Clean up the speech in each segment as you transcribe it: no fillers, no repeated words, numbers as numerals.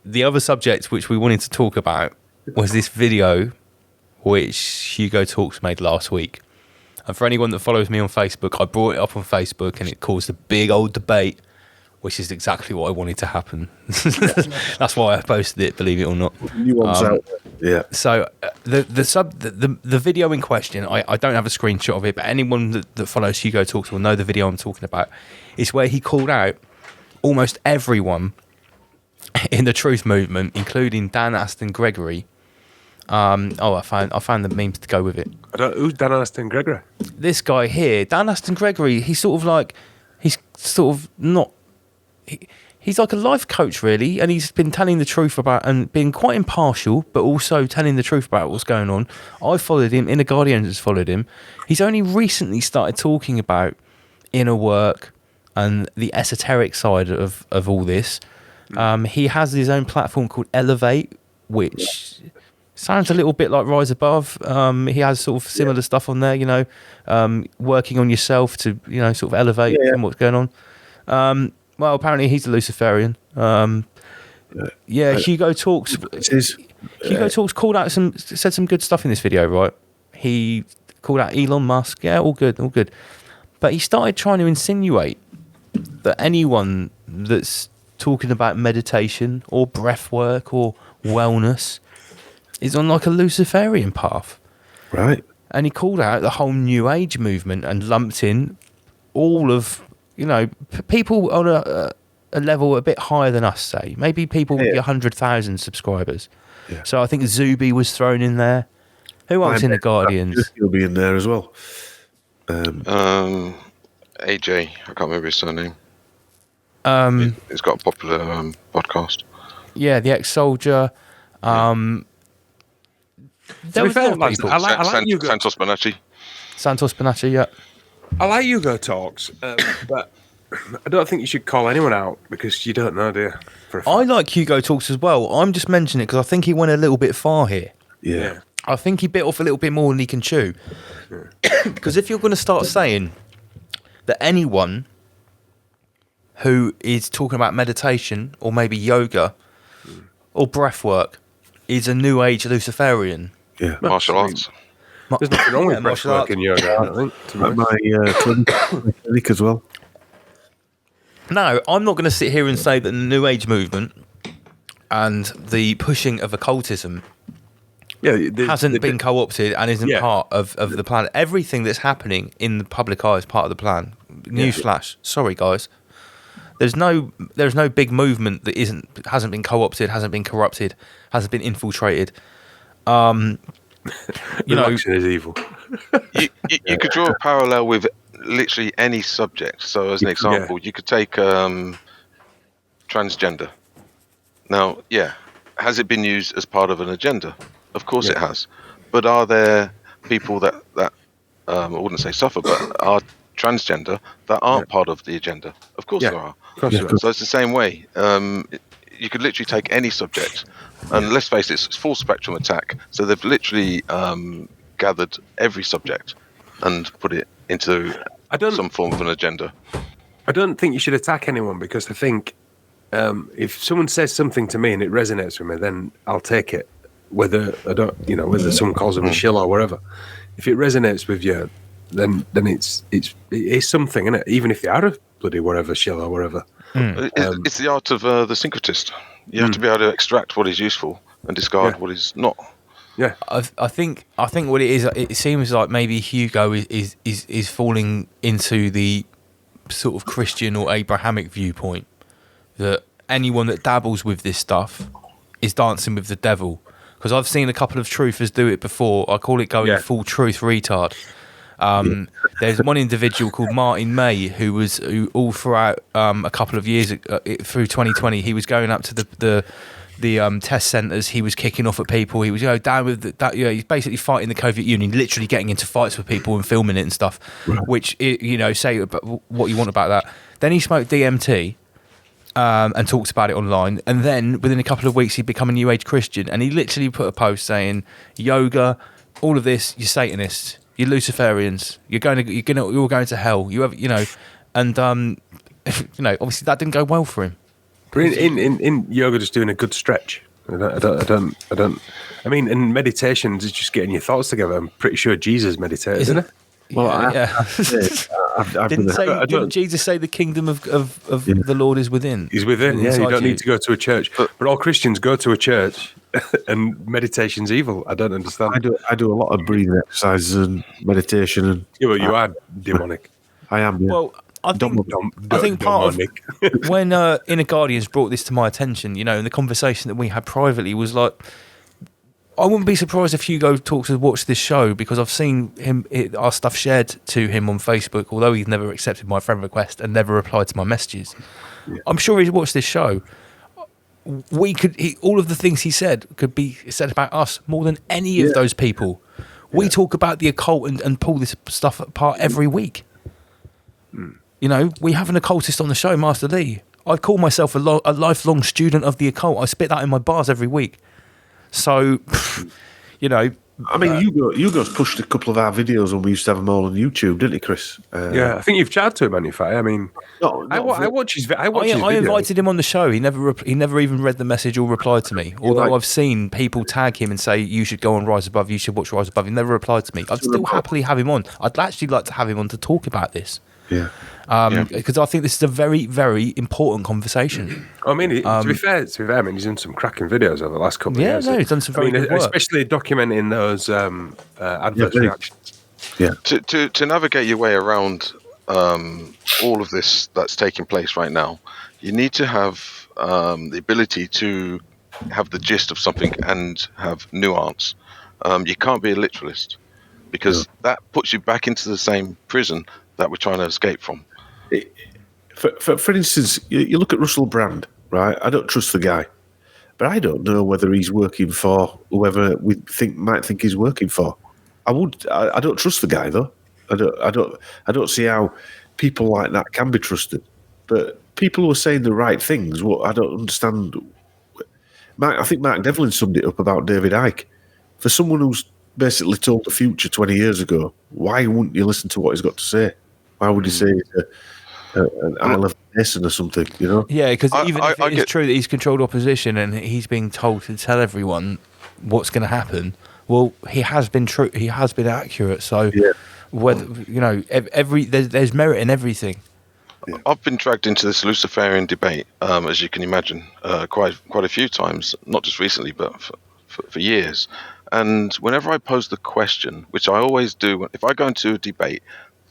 the other subject which we wanted to talk about was this video which Hugo Talks made last week. And for anyone that follows me on Facebook, I brought it up on Facebook and it caused a big old debate, which is exactly what I wanted to happen. That's why I posted it, believe it or not. Out there. Yeah. So the video in question, I don't have a screenshot of it, but anyone that follows Hugo Talks will know the video I'm talking about. It's where he called out almost everyone in the truth movement, including Dan Aston Gregory. I found the memes to go with it. Who's Dan Aston Gregory? This guy here, Dan Aston Gregory. He's like a life coach, really, and he's been telling the truth about and being quite impartial, but also telling the truth about what's going on. I followed him. Inner Guardian has followed him. He's only recently started talking about inner work and the esoteric side of all this. He has his own platform called Elevate, which sounds a little bit like Rise Above. He has sort of similar stuff on there, working on yourself to, sort of elevate from what's going on. Well, apparently he's a Luciferian. Hugo Talks. Hugo Talks said some good stuff in this video, right? He called out Elon Musk. Yeah, all good. But he started trying to insinuate that anyone that's talking about meditation or breath work or wellness is on like a Luciferian path. Right. And he called out the whole New Age movement and lumped in all of, people on a level a bit higher than us, say. Maybe people with 100,000 subscribers. Yeah. So I think Zuby was thrown in there. Who else in the Guardians? He'll be in there as well. AJ, I can't remember his surname. He's got a popular podcast. Yeah, the ex-soldier. There was other people. I like Hugo. Santos Bonacci, yeah. I like Hugo Talks, but I don't think you should call anyone out because you don't know, do you? I like Hugo Talks as well. I'm just mentioning it because I think he went a little bit far here. Yeah. I think he bit off a little bit more than he can chew. Because if you're going to start saying that anyone who is talking about meditation or maybe yoga or breath work is a New Age Luciferian. Yeah. Martial arts. There's nothing wrong with breath work in yoga, I don't think. My clinic as well. No, I'm not going to sit here and say that the New Age movement and the pushing of occultism hasn't been co-opted and isn't part of the plan. Everything that's happening in the public eye is part of the plan. Newsflash. Sorry, guys. There's no big movement that hasn't been co-opted, hasn't been corrupted, hasn't been infiltrated. Election is evil. You could draw a parallel with literally any subject. So, as an example, you could take transgender. Now, has it been used as part of an agenda? Of course it has. But are there people that I wouldn't say suffer, but are transgender that aren't part of the agenda? Of course there are. So it's the same way. You could literally take any subject, and let's face it, it's full spectrum attack. So they've literally gathered every subject and put it into some form of an agenda. I don't think you should attack anyone because I think if someone says something to me and it resonates with me, then I'll take it. Whether whether someone calls them a shill or whatever. If it resonates with you, then it is something, isn't it? Even if they are a bloody whatever shill or whatever. It's the art of the syncretist. You have to be able to extract what is useful and discard what is not. Yeah, I think what it is, it seems like maybe Hugo is falling into the sort of Christian or Abrahamic viewpoint that anyone that dabbles with this stuff is dancing with the devil. Because I've seen a couple of truthers do it before. I call it going full truth retard. There's one individual called Martin May who all throughout a couple of years through 2020, he was going up to the test centres. He was kicking off at people. He was down with that. He's basically fighting the COVID union, literally getting into fights with people and filming it and stuff. Right. Which say what you want about that. Then he smoked DMT. And talks about it online, and then within a couple of weeks he'd become a New Age Christian, and he literally put a post saying, "Yoga, all of this, you're Satanists, you're Luciferians, you're all going to hell. You have, and obviously that didn't go well for him. But in yoga, just doing a good stretch. I don't. I mean, in meditations, it's just getting your thoughts together. I'm pretty sure Jesus meditated, isn't it? Well, Didn't Jesus say the kingdom of the Lord is within? He's within. Yeah, you don't need to go to a church. But all Christians go to a church, and meditation's evil. I don't understand. I do a lot of breathing exercises and meditation, and Yeah, well, you are demonic. I am. Yeah. Well, I think part of when Inner Guardians brought this to my attention, in the conversation that we had privately was like, I wouldn't be surprised if Hugo Talks has watched this show, because I've seen our stuff shared to him on Facebook, although he's never accepted my friend request and never replied to my messages. Yeah. I'm sure he's watched this show. All of the things he said could be said about us more than any of those people. We talk about the occult and pull this stuff apart every week. We have an occultist on the show, Master Lee. I call myself a lifelong student of the occult. I spit that in my bars every week. So, I mean, Hugo's pushed a couple of our videos when we used to have them all on YouTube, didn't he, Chris? I think you've chatted to him, Anify. I mean, I watch his videos. I invited him on the show. He never even read the message or replied to me. Although I've seen people tag him and say, you should go on Rise Above, you should watch Rise Above. He never replied to me. I'd still happily have him on. I'd actually like to have him on to talk about this. Yeah. Because I think this is a very, very important conversation. I mean, to be fair, I mean, he's done some cracking videos over the last couple of years. Yeah, no, he's done some very good work. Especially documenting those adverse reactions. Yeah. To navigate your way around all of this that's taking place right now, you need to have the ability to have the gist of something and have nuance. You can't be a literalist, because that puts you back into the same prison that we're trying to escape from. For instance, you look at Russell Brand, right? I don't trust the guy, but I don't know whether he's working for whoever we might think he's working for. I don't trust the guy though. I don't see how people like that can be trusted. But people who are saying the right things, I don't understand. I think Mark Devlin summed it up about David Icke. For someone who's basically told the future 20 years ago, why wouldn't you listen to what he's got to say? Why would he say an Isle of Mason or something, Yeah, because even if it is true that he's controlled opposition and he's being told to tell everyone what's going to happen, well, he has been true. He has been accurate. So, whether there's merit in everything. Yeah. I've been dragged into this Luciferian debate, as you can imagine, quite a few times, not just recently, but for years. And whenever I pose the question, which I always do, if I go into a debate,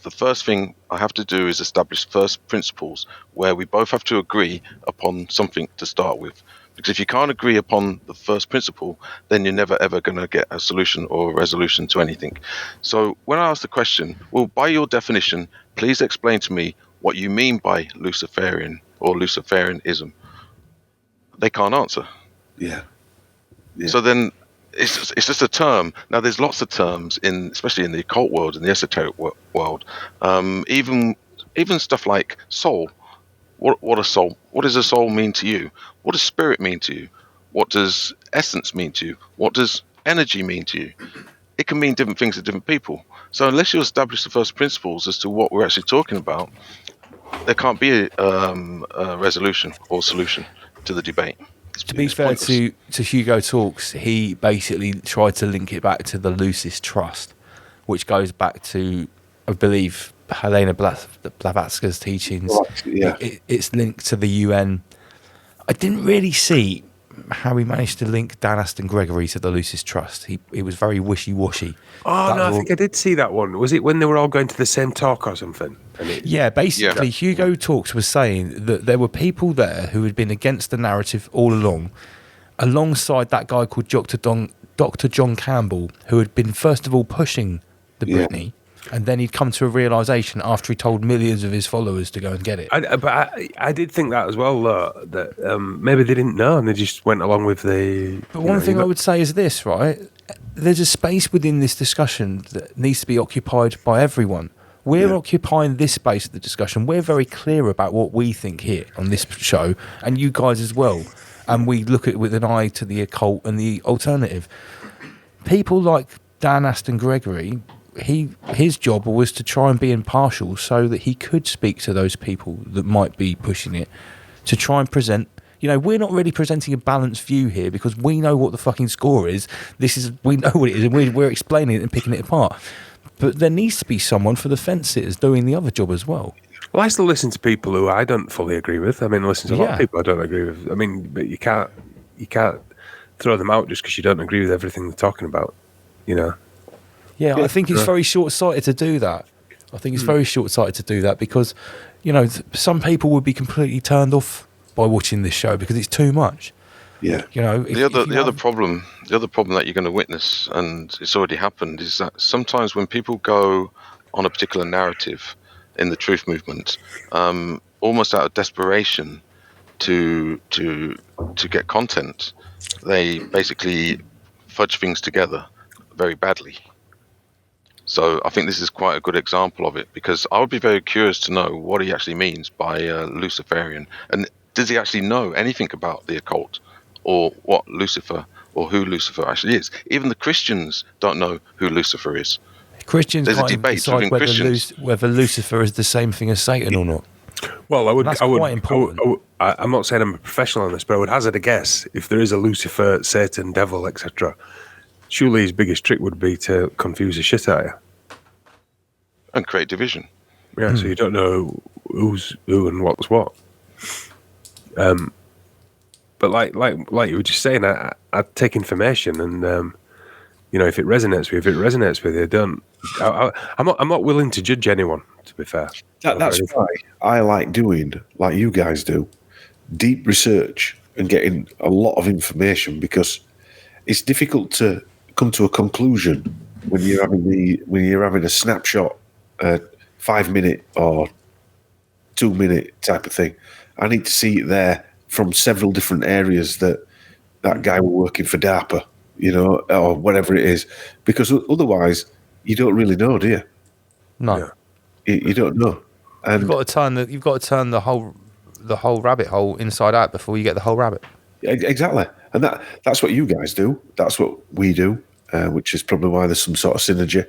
the first thing I have to do is establish first principles where we both have to agree upon something to start with. Because if you can't agree upon the first principle, then you're never ever going to get a solution or a resolution to anything. So when I ask the question, well, by your definition, please explain to me what you mean by Luciferian or Luciferianism. They can't answer. Yeah. So then it's just a term. Now there's lots of terms especially in the occult world and the esoteric world. Even stuff like soul. What a soul? What does a soul mean to you? What does spirit mean to you? What does essence mean to you? What does energy mean to you? It can mean different things to different people. So unless you establish the first principles as to what we're actually talking about, there can't be a resolution or solution to the debate. To be fair to Hugo Talks, he basically tried to link it back to the Lucis Trust, which goes back to, I believe, Helena Blavatsky's teachings. Yeah. It's linked to the UN. I didn't really see how he managed to link Dan Aston Gregory to the Lucis Trust. He was very wishy-washy. Oh, no, I think I did see that one. Was it when they were all going to the same talk or something? Basically, Hugo Talks was saying that there were people there who had been against the narrative all along, alongside that guy called Dr. John Campbell, who had been, first of all, pushing the Britney, and then he'd come to a realisation after he told millions of his followers to go and get it. I did think that as well, though, that maybe they didn't know and they just went along with the... But one thing I would say is this, right? There's a space within this discussion that needs to be occupied by everyone. We're occupying this space of the discussion. We're very clear about what we think here on this show, and you guys as well. And we look at it with an eye to the occult and the alternative. People like Dan Aston Gregory... His job was to try and be impartial so that he could speak to those people that might be pushing it, to try and present, we're not really presenting a balanced view here because we know what the fucking score is. We know what it is, and we're explaining it and picking it apart. But there needs to be someone for the fence sitters doing the other job as well. Well, I still listen to people who I don't fully agree with. I mean, I listen to a lot of people I don't agree with. I mean, but you can't throw them out just because you don't agree with everything they're talking about, Yeah, I think it's very short-sighted to do that. I think it's very short-sighted to do that because, some people would be completely turned off by watching this show because it's too much. Yeah. The other problem that you're going to witness, and it's already happened, is that sometimes when people go on a particular narrative in the truth movement, almost out of desperation to get content, they basically fudge things together very badly. So I think this is quite a good example of it, because I would be very curious to know what he actually means by Luciferian, and does he actually know anything about the occult, or what Lucifer, or who Lucifer actually is? Even the Christians don't know who Lucifer is. Christians There's a can't even debate decide within whether Lucifer is the same thing as Satan or not. Well, That's quite important. I'm not saying I'm a professional on this, but I would hazard a guess. If there is a Lucifer, Satan, devil, etc., surely his biggest trick would be to confuse the shit out of you. And create division. Yeah, so you don't know who's who and what's what. But like you were just saying, I take information, and if it resonates with you, I'm not willing to judge anyone. To be fair, that's why I like doing, like you guys do, deep research and getting a lot of information, because it's difficult to come to a conclusion when you're having a snapshot, 5-minute or 2-minute type of thing. I need to see it there from several different areas that guy was working for DARPA, or whatever it is, because otherwise you don't really know, do you? No, yeah. You don't know. And you've got to turn the whole rabbit hole inside out before you get the whole rabbit. Exactly, and that's what you guys do. That's what we do, which is probably why there's some sort of synergy.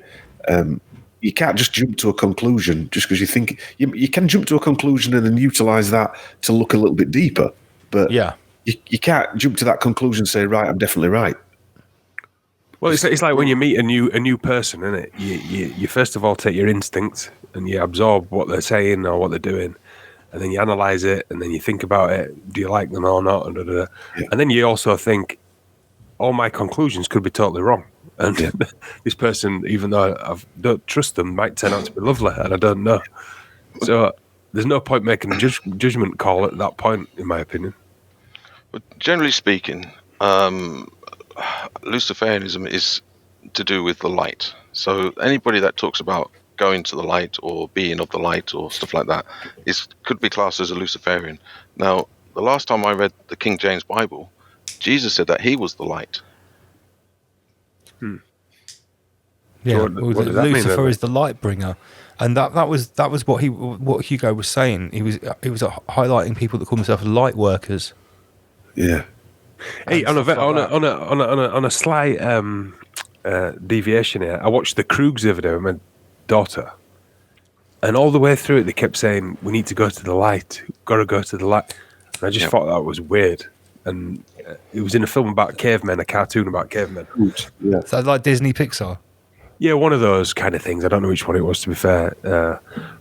You can't just jump to a conclusion just because you think you can jump to a conclusion and then utilize that to look a little bit deeper. But you can't jump to that conclusion and say, right, I'm definitely right. Well, it's like when you meet a new person, isn't it? You first of all take your instinct and you absorb what they're saying or what they're doing, and then you analyze it, and then you think about it. Do you like them or not? And then you also think, all my conclusions could be totally wrong. And this person, even though I don't trust them, might turn out to be lovely, and I don't know. So there's no point making a judgment call at that point, in my opinion. But generally speaking, Luciferianism is to do with the light. So anybody that talks about going to the light or being of the light or stuff like that could be classed as a Luciferian. Now, the last time I read the King James Bible, Jesus said that he was the light. Yeah, So what does that mean, Lucifer then? is the light bringer, and that was what Hugo was saying. He was highlighting people that call themselves light workers. Yeah. Hey, on a slight deviation here, I watched the Kroogs the other day with my daughter, and all the way through it, they kept saying, "We need to go to the light. Got to go to the light." And I just thought that was weird. And it was in a film about cavemen, a cartoon about cavemen. Yeah. So like Disney Pixar. Yeah, one of those kind of things. I don't know which one it was, to be fair.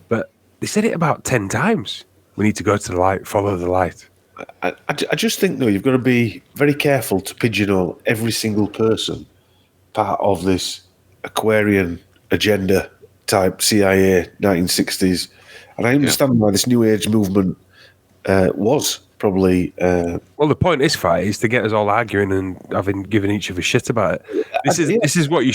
But they said it about 10 times. We need to go to the light, follow the light. I just think, though, you've got to be very careful to pigeonhole every single person part of this Aquarian agenda type CIA 1960s. And I understand why this New Age movement was probably... well, the point is to get us all arguing and having given each of a shit about it. This is what you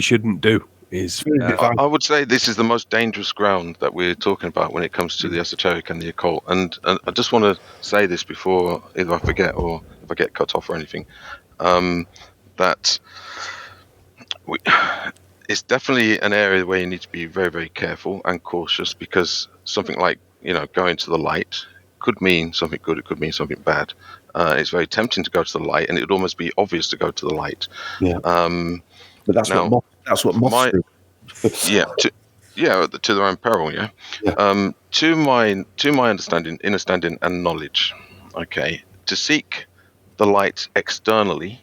shouldn't do. I would say this is the most dangerous ground that we're talking about when it comes to the esoteric and the occult. And I just want to say this before either I forget or if I get cut off or anything, that it's definitely an area where you need to be very, very careful and cautious, because something like, going to the light could mean something good, it could mean something bad. It's very tempting to go to the light, and it would almost be obvious to go to the light. Yeah. But that's what moths do. To their own peril. Yeah. To my understanding and knowledge, okay, to seek the light externally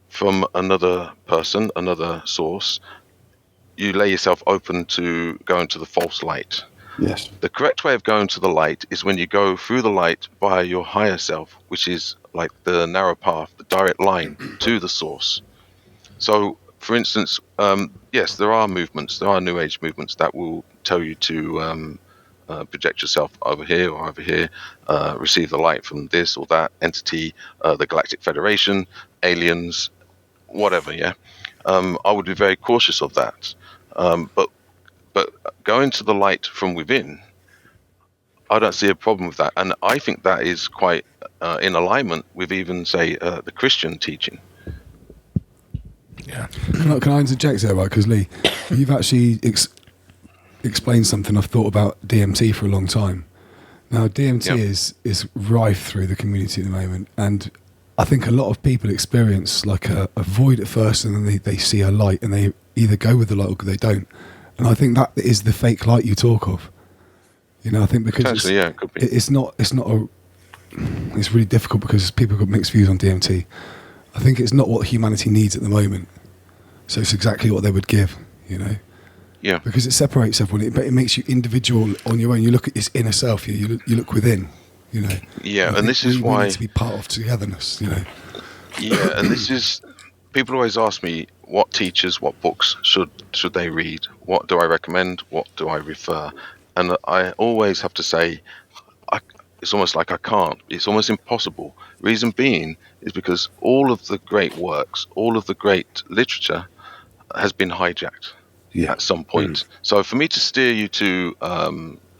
from another person, another source, you lay yourself open to going to the false light. Yes. The correct way of going to the light is when you go through the light via your higher self, which is like the narrow path, the direct line to the source. So, for instance, yes, there are movements, there are New Age movements that will tell you to project yourself over here or over here, receive the light from this or that entity, the Galactic Federation, aliens, whatever. Yeah, I would be very cautious of that. But going to the light from within, I don't see a problem with that, and I think that is quite in alignment with even, say, the Christian teaching. Yeah. Can I interject there, right? Because Lee, you've actually explained something I've thought about DMT for a long time. Now, DMT is rife through the community at the moment, and I think a lot of people experience like a void at first, and then they see a light, and they either go with the light or they don't. And I think that is the fake light you talk of. You know, I think because it could be. it's really difficult because people have got mixed views on DMT. I think it's not what humanity needs at the moment. So it's exactly what they would give, you know. Yeah. Because it separates everyone, but it makes you individual on your own. You look at this inner self. You look within, you know. Yeah, and this is why we need to be part of togetherness, you know. Yeah, and this is, people always ask me what teachers, what books should they read? What do I recommend? What do I refer? And I always have to say, it's almost like I can't. It's almost impossible. Reason being is because all of the great works, all of the great literature has been hijacked at some point. So for me to steer you to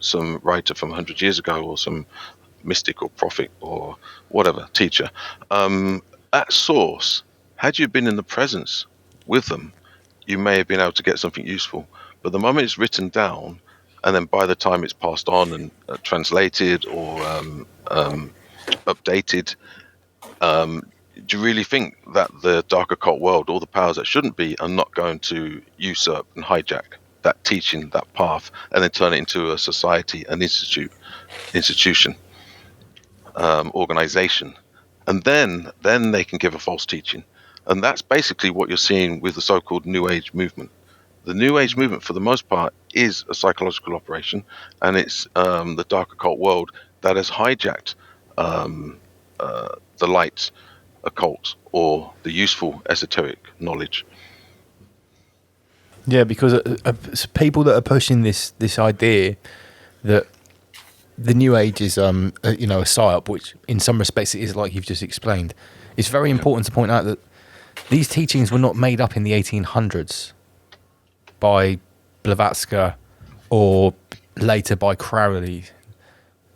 some writer from 100 years ago, or some mystic or prophet or whatever teacher, at source, had you been in the presence with them, you may have been able to get something useful. But the moment it's written down, and then by the time it's passed on and translated or updated, do you really think that the dark occult world, all the powers that shouldn't be, are not going to usurp and hijack that teaching, that path, and then turn it into a society, an institution, organization, and then they can give a false teaching? And that's basically what you're seeing with the so-called New Age movement. The New Age movement, for the most part, is a psychological operation, and it's the dark occult world that has hijacked the light occult or the useful esoteric knowledge. Yeah, because people that are pushing this idea that the New Age is a psyop, which in some respects it is, like you've just explained. It's very important to point out that these teachings were not made up in the 1800s by Blavatsky or later by Crowley.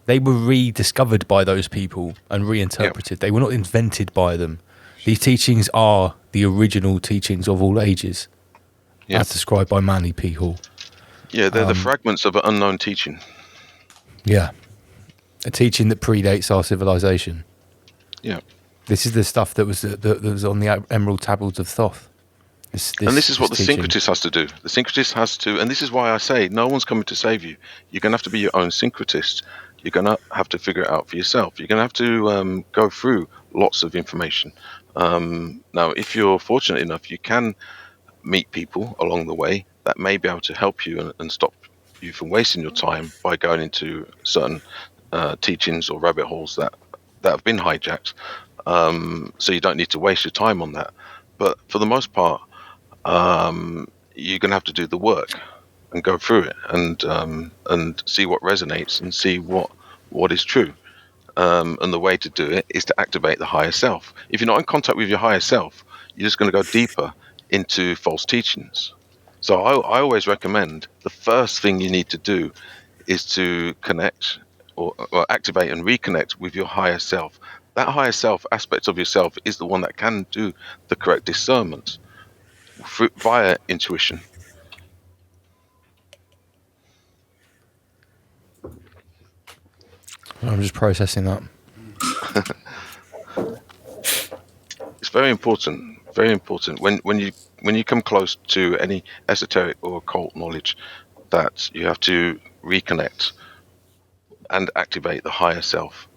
They were rediscovered by those people and reinterpreted. They were not invented by them. These teachings are the original teachings of all ages, as described by Manly P. Hall. Yeah, they're the fragments of an unknown teaching. Yeah, a teaching that predates our civilization. Yeah, this is the stuff that was on the Emerald Tablets of Thoth. This is what the teaching. syncretist has to do. The syncretist has to, and this is why I say no one's coming to save you. You're going to have to be your own syncretist. You're going to have to figure it out for yourself. You're going to have to go through lots of information. Now, if you're fortunate enough, you can meet people along the way that may be able to help you and stop you from wasting your time by going into certain teachings or rabbit holes that have been hijacked. So you don't need to waste your time on that. But for the most part, you're going to have to do the work and go through it and see what resonates and see what is true. And the way to do it is to activate the higher self. If you're not in contact with your higher self, you're just going to go deeper into false teachings. So I always recommend the first thing you need to do is to connect or activate and reconnect with your higher self. That higher self aspect of yourself is the one that can do the correct discernment via intuition. I'm just processing that. It's very important. Very important. When you come close to any esoteric or occult knowledge, that you have to reconnect and activate the higher self.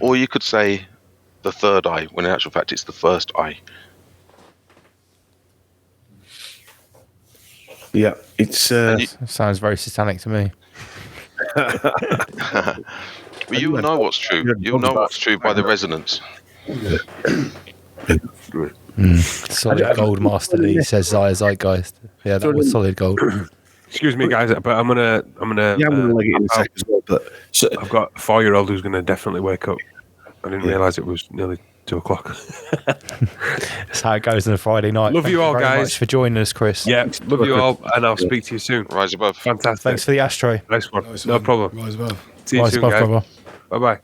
Or you could say the third eye, when in actual fact it's the first eye. Yeah, it's. Sounds very satanic to me. But you'll know what's true. You'll know what's true by the resonance. Solid gold, Master Lee, says Zeitgeist. Yeah, that was solid gold. Excuse me, guys, but I'm gonna. Yeah, I'm gonna leg it in a sec as well. But so, I've got a 4-year-old who's gonna definitely wake up. I didn't realise it was nearly 2:00. That's how it goes on a Friday night. Love Thank you all, very guys. much for joining us, Chris. Yeah, love you all, and I'll speak to you soon. Rise above. Fantastic. Thanks for the ashtray. Nice one. Nice No one. problem. Rise above. See you Rise soon, above, guys. brother. Bye bye.